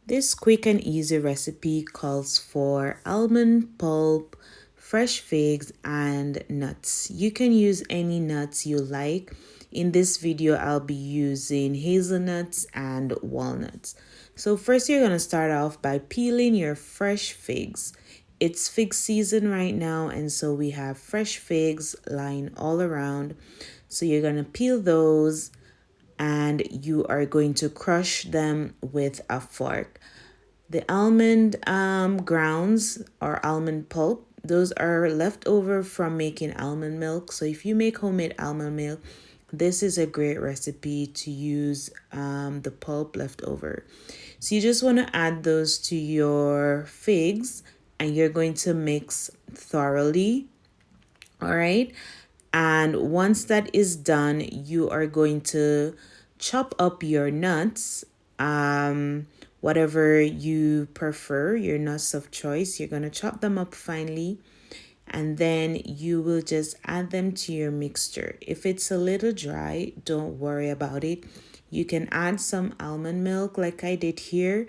This quick and easy recipe calls for almond pulp, fresh figs, and nuts. You can use any nuts you like. In this video, I'll be using hazelnuts and walnuts. So first, you're going to start off by peeling your fresh figs. It's fig season right now, and so we have fresh figs lying all around. So you're going to peel those and you are going to crush them with a fork. The almond grounds or almond pulp, those are left over from making almond milk. So if you make homemade almond milk, this is a great recipe to use the pulp left over. So you just want to add those to your figs and you're going to mix thoroughly. All right. And once that is done, you are going to chop up your nuts, whatever you prefer, your nuts of choice. You're going to chop them up finely and then you will just add them to your mixture. If it's a little dry, don't worry about it. You can add some almond milk like I did here,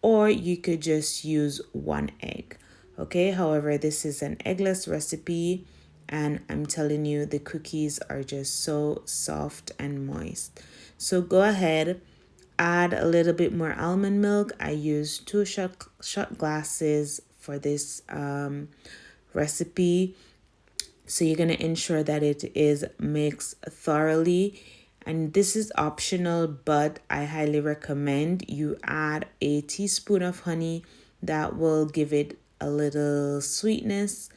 or you could just use 1 egg. Okay, however, this is an eggless recipe and I'm telling you the cookies are just so soft and moist. So go ahead, add a little bit more almond milk. I use 2 shot glasses for this recipe. So you're going to ensure that it is mixed thoroughly. And this is optional, but I highly recommend you add a teaspoon of honey. That will give it a little sweetness.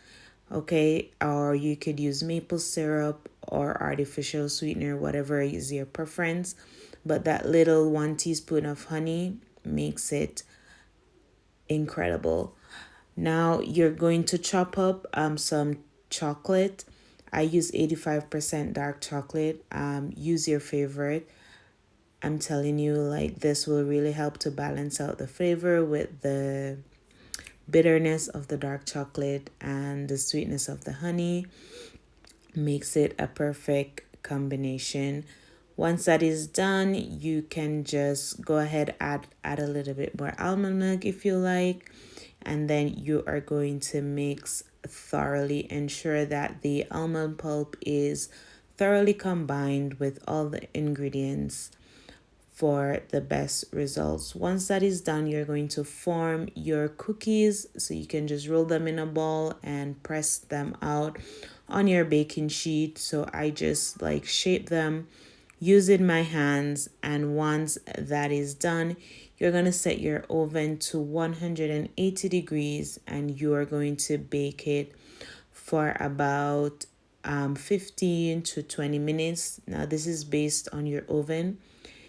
Okay, or you could use maple syrup or artificial sweetener, whatever is your preference. But that little 1 teaspoon of honey makes it incredible. Now you're going to chop up some chocolate. I use 85% dark chocolate. Use your favorite. I'm telling you, like, this will really help to balance out the flavor with the bitterness of the dark chocolate and the sweetness of the honey. Makes it a perfect combination. Once that is done, you can just go ahead add a little bit more almond milk if you like, and then you are going to mix thoroughly. Ensure that the almond pulp is thoroughly combined with all the ingredients for the best results. Once that is done, you're going to form your cookies. So you can just roll them in a ball and press them out on your baking sheet. So I just like shape them using my hands. And once that is done, you're going to set your oven to 180 degrees and you are going to bake it for about 15 to 20 minutes. Now, this is based on your oven.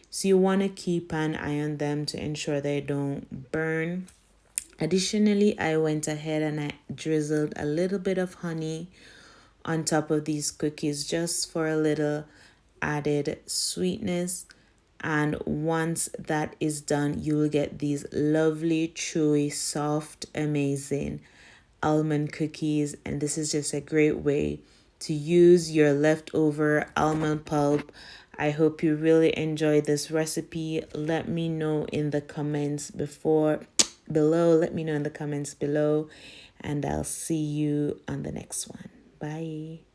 So you want to keep an eye on them to ensure they don't burn. Additionally, I went ahead and I drizzled a little bit of honey on top of these cookies just for a little added sweetness. And once that is done, you will get these lovely, chewy, soft, amazing almond cookies. And this is just a great way to use your leftover almond pulp. I hope you really enjoy this recipe. Let me know in the comments below. Let me know in the comments below, and I'll see you on the next one. Bye.